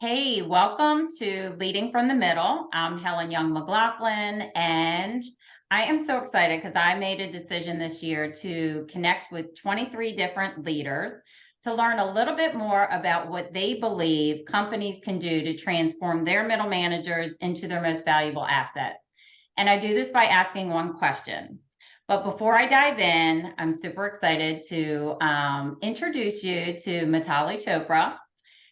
Hey, welcome to Leading from the Middle. I'm Helen Young-McLaughlin, and I am so excited because I made a decision this year to connect with 23 different leaders to learn a little bit more about what they believe companies can do to transform their middle managers into their most valuable asset. And I do this by asking one question. But before I dive in, I'm super excited to introduce you to Mitali Chopra.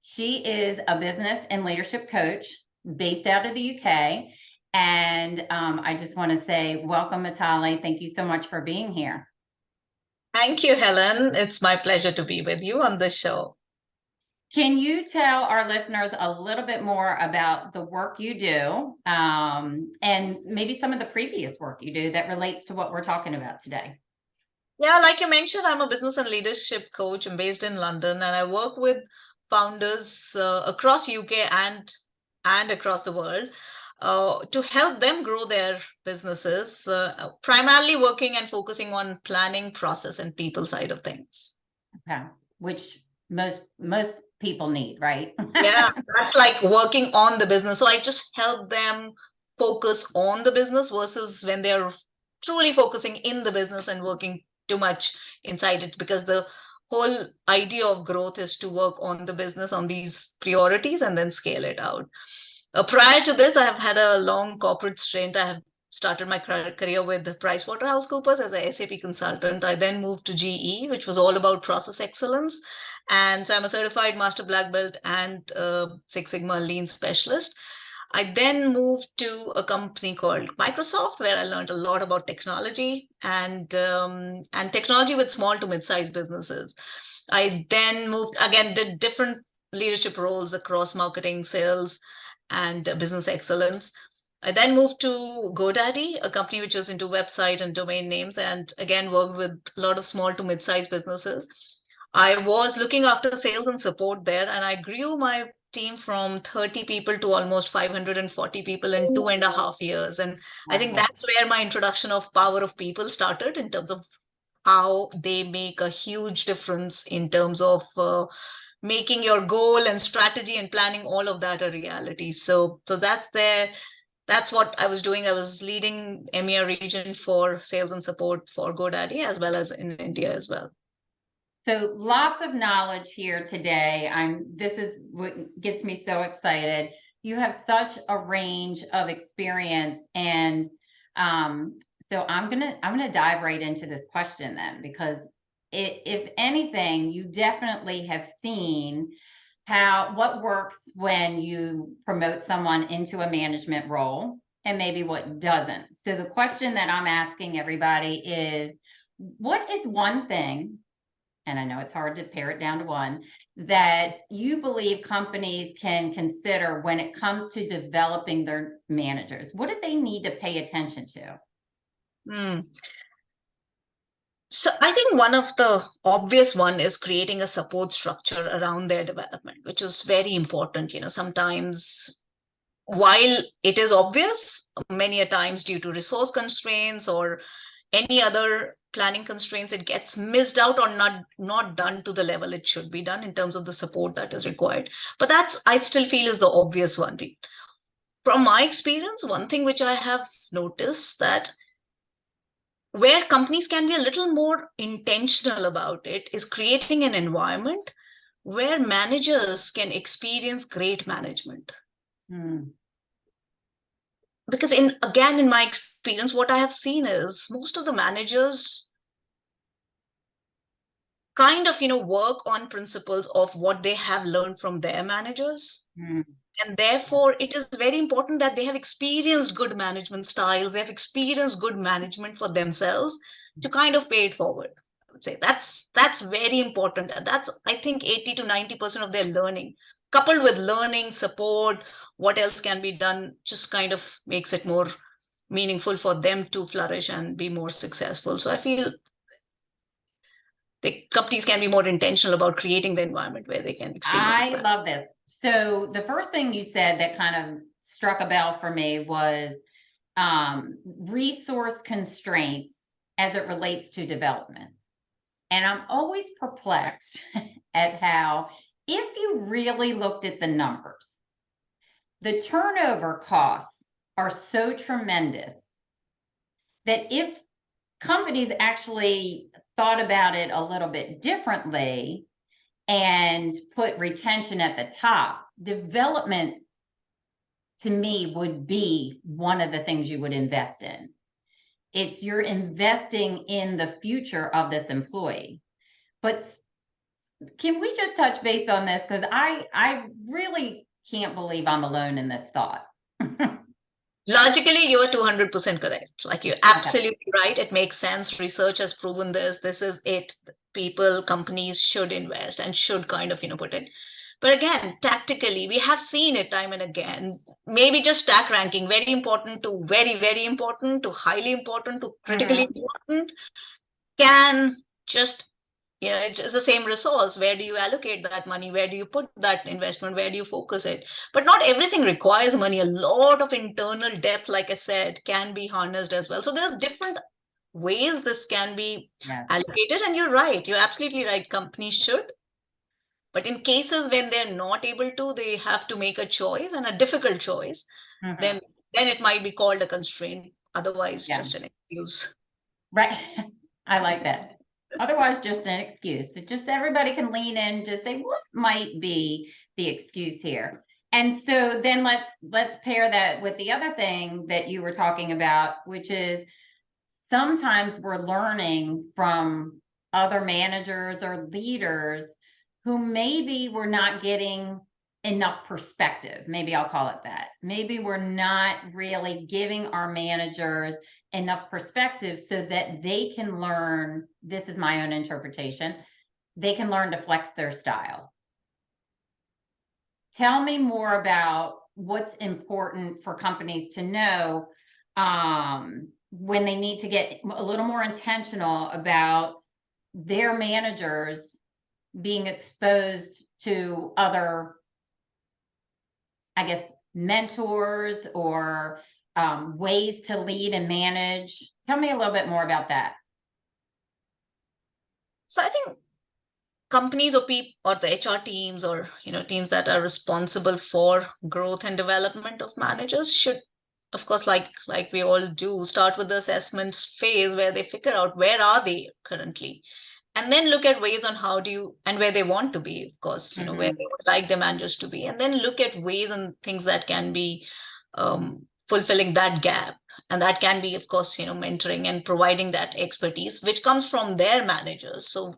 She is a business and leadership coach based out of the UK. And I just want to say, welcome, Mitali. Thank you so much for being here. Thank you, Helen. It's my pleasure to be with you on this show. Can you tell our listeners a little bit more about the work you do and maybe some of the previous work you do that relates to what we're talking about today? Yeah, like you mentioned, I'm a business and leadership coach. I'm based in London, and I work with founders across UK and across the world to help them grow their businesses, primarily working and focusing on planning, process, and people side of things. Okay, which most people need, right? Yeah, that's like working on the business. So I just help them focus on the business versus when they're truly focusing in the business and working too much inside it, because the whole idea of growth is to work on the business on these priorities and then scale it out. Prior to this, I have had a long corporate stint. I have started my career with PricewaterhouseCoopers as a SAP consultant. I then moved to GE, which was all about process excellence. And so I'm a certified master black belt and Six Sigma lean specialist. I then moved to a company called Microsoft, where I learned a lot about technology and technology with small to mid-sized businesses. I then moved again, did different leadership roles across marketing, sales, and business excellence. I then moved to GoDaddy, a company which is into website and domain names, and again worked with a lot of small to mid-sized businesses. I was looking after sales and support there, and I grew my team from 30 people to almost 540 people in 2.5 years. And I think Wow. that's where my introduction of power of people started, in terms of how they make a huge difference in terms of making your goal and strategy and planning all of that a reality. So that's what I was doing. I was leading EMEA region for sales and support for GoDaddy, as well as in India as well. So lots of knowledge here today. This is what gets me so excited. You have such a range of experience, and so I'm gonna dive right into this question then, because if anything, you definitely have seen what works when you promote someone into a management role and maybe what doesn't. So the question that I'm asking everybody is, what is one thing, and I know it's hard to pare it down to one, that you believe companies can consider when it comes to developing their managers? What do they need to pay attention to? Hmm. So I think one of the obvious one is creating a support structure around their development, which is very important. Sometimes while it is obvious, many a times due to resource constraints or any other planning constraints, it gets missed out or not done to the level it should be done in terms of the support that is required. But that's, I still feel, is the obvious one. From my experience, one thing which I have noticed, that where companies can be a little more intentional about it, is creating an environment where managers can experience great management. Hmm. Because in my experience, what I have seen is most of the managers kind of work on principles of what they have learned from their managers. Hmm. And therefore it is very important that they have experienced good management styles, they have experienced good management for themselves, to kind of pay it forward. I would say that's very important, and that's, I think, 80 to 90% of their learning, coupled with learning support, what else can be done, just kind of makes it more meaningful for them to flourish and be more successful. So I feel the companies can be more intentional about creating the environment where they can experience I that. love this. So the first thing you said that kind of struck a bell for me was resource constraints as it relates to development. And I'm always perplexed at how if you really looked at the numbers, the turnover costs are so tremendous that if companies actually thought about it a little bit differently and put retention at the top, development to me would be one of the things you would invest in. It's you're investing in the future of this employee. But can we just touch base on this? Because I really can't believe I'm alone in this thought. Logically, you are 200% correct. Like you're absolutely right. It makes sense. Research has proven this. This is it. People, companies should invest and should kind of, put it. But again, tactically, we have seen it time and again. Maybe just stack ranking, very important to very, very important to highly important to critically important can just it's just the same resource. Where do you allocate that money? Where do you put that investment? Where do you focus it? But not everything requires money. A lot of internal depth, like I said, can be harnessed as well. So there's different ways this can be allocated. And you're right. You're absolutely right. Companies should. But in cases when they're not able to, they have to make a choice and a difficult choice. Then it might be called a constraint. Otherwise, just an excuse. Right. I like that. Otherwise, just an excuse that just everybody can lean in, just say, what might be the excuse here? And so then let's pair that with the other thing that you were talking about, which is sometimes we're learning from other managers or leaders who maybe we're not getting enough perspective. Maybe I'll call it that. Maybe we're not really giving our managers enough perspective so that they can learn, this is my own interpretation, they can learn to flex their style. Tell me more about what's important for companies to know when they need to get a little more intentional about their managers being exposed to other, I guess, mentors or ways to lead and manage. Tell me a little bit more about that. So I think companies or people or the HR teams or teams that are responsible for growth and development of managers should, of course, like we all do, start with the assessments phase where they figure out where are they currently, and then look at ways on how do you and where they want to be, of course, where they would like their managers to be, and then look at ways and things that can be fulfilling that gap. And that can be, of course, mentoring and providing that expertise, which comes from their managers. So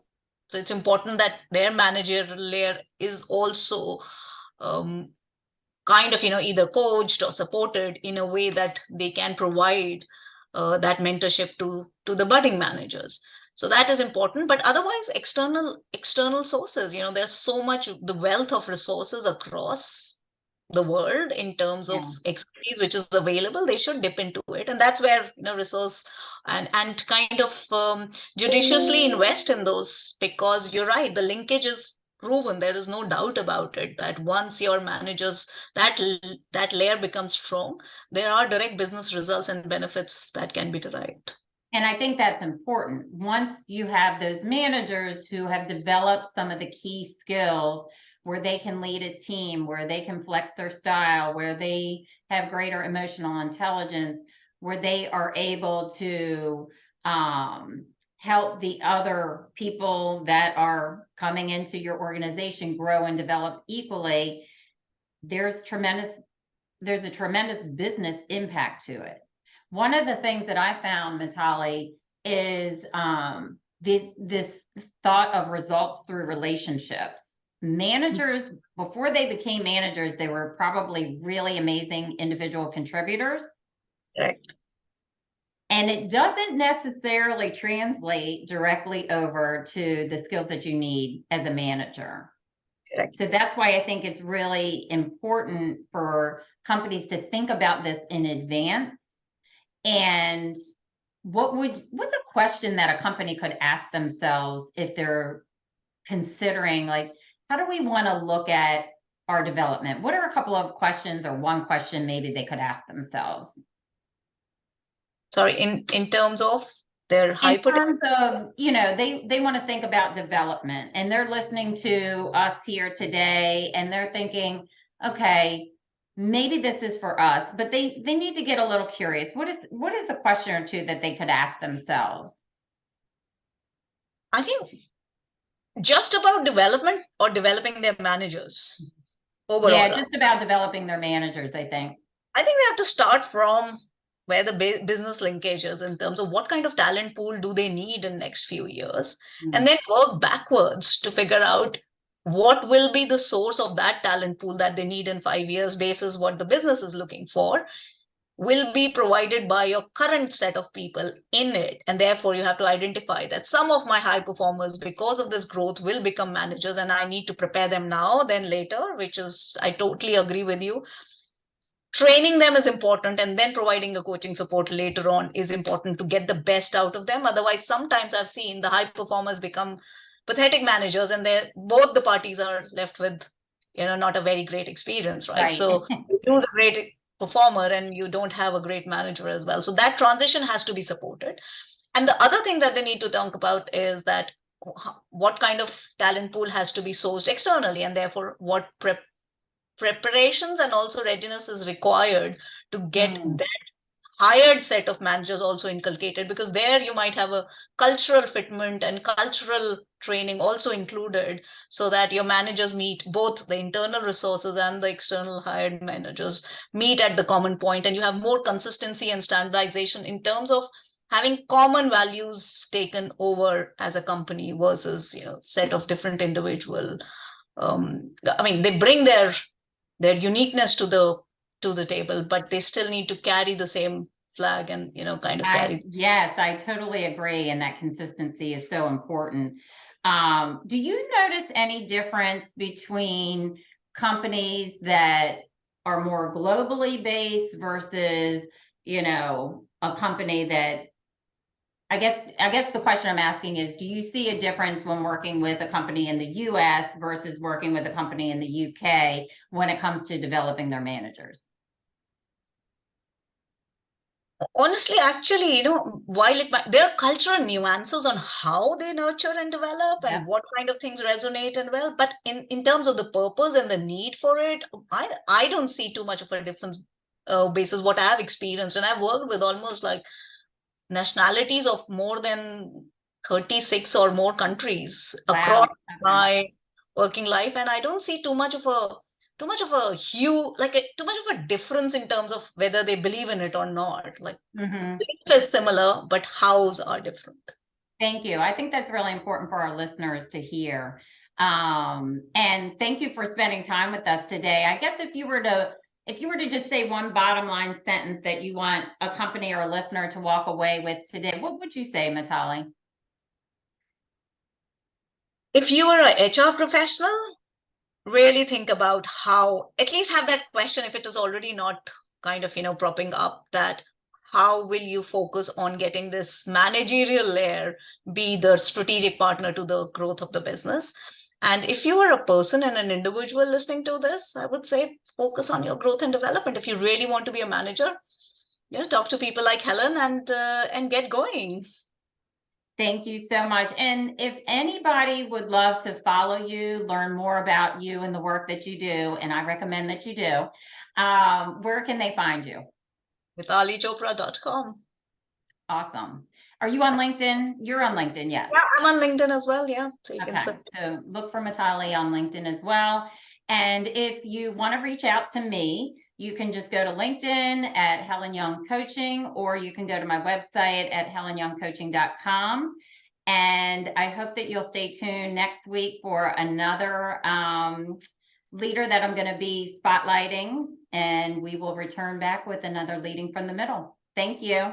it's important that their managerial layer is also kind of, either coached or supported in a way that they can provide that mentorship to the budding managers. So that is important. But otherwise, external sources, there's so much, the wealth of resources across the world in terms of expertise which is available. They should dip into it, and that's where resource and kind of judiciously invest in those, because you're right, the linkage is proven. There is no doubt about it that once your managers that layer becomes strong, there are direct business results and benefits that can be derived. And I think that's important. Once you have those managers who have developed some of the key skills where they can lead a team, where they can flex their style, where they have greater emotional intelligence, where they are able to help the other people that are coming into your organization grow and develop equally, there's a tremendous business impact to it. One of the things that I found, Mitali, is this thought of results through relationships. Managers, before they became managers, they were probably really amazing individual contributors. Correct. And it doesn't necessarily translate directly over to the skills that you need as a manager. Correct. So that's why I think it's really important for companies to think about this in advance. And what's a question that a company could ask themselves if they're considering, like, how do we want to look at our development? What are a couple of questions, or one question maybe they could ask themselves? Sorry, in terms of? They're In hyper. terms of, you know, they want to think about development, and they're listening to us here today and they're thinking, okay, maybe this is for us, but they need to get a little curious. What is a question or two that they could ask themselves? I think just about development or developing their managers Yeah, overall. just about developing their managers, I think. I think they have to start from where the business linkage is in terms of what kind of talent pool do they need in next few years, and then work backwards to figure out what will be the source of that talent pool that they need in 5 years basis what the business is looking for will be provided by your current set of people in it. And therefore, you have to identify that some of my high performers, because of this growth, will become managers, and I need to prepare them now than later, which is, I totally agree with you. Training them is important, and then providing a coaching support later on is important to get the best out of them. Otherwise, sometimes I've seen the high performers become pathetic managers, and they're both the parties are left with, not a very great experience, right? So you lose a great performer and you don't have a great manager as well. So that transition has to be supported. And the other thing that they need to think about is that what kind of talent pool has to be sourced externally, and therefore what preparations and also readiness is required to get that hired set of managers also inculcated, because there you might have a cultural fitment and cultural training also included, so that your managers meet, both the internal resources and the external hired managers meet at the common point, and you have more consistency and standardization in terms of having common values taken over as a company versus set of different individual. They bring their uniqueness to the table, but they still need to carry the same flag and kind of carry. Yes, I totally agree, and that consistency is so important. Do you notice any difference between companies that are more globally based versus, a company that, I guess the question I'm asking is, do you see a difference when working with a company in the US versus working with a company in the UK when it comes to developing their managers? Honestly, actually, while there are cultural nuances on how they nurture and develop and what kind of things resonate and well, but in terms of the purpose and the need for it, I don't see too much of a difference basis what I have experienced. And I've worked with almost like nationalities of more than 36 or more countries across my working life, and I don't see too much of a too much of a difference in terms of whether they believe in it or not. Like, belief is similar, but hows are different. Thank you. I think that's really important for our listeners to hear. And thank you for spending time with us today. I guess if you were to just say one bottom line sentence that you want a company or a listener to walk away with today, what would you say, Mitali? If you are an HR professional, really think about how, at least have that question, if it is already not kind of, propping up, that how will you focus on getting this managerial layer be the strategic partner to the growth of the business? And if you are a person and an individual listening to this, I would say focus on your growth and development. If you really want to be a manager, talk to people like Helen and get going. Thank you so much. And if anybody would love to follow you, learn more about you and the work that you do, and I recommend that you do, where can they find you? MitaliChopra.com. Awesome. Are you on LinkedIn? You're on LinkedIn, yes. Yeah, I'm on LinkedIn as well. Yeah. So so look for Mitali on LinkedIn as well. And if you want to reach out to me, you can just go to LinkedIn at Helen Young Coaching, or you can go to my website at helenyoungcoaching.com. And I hope that you'll stay tuned next week for another leader that I'm going to be spotlighting, and we will return back with another Leading from the Middle. Thank you.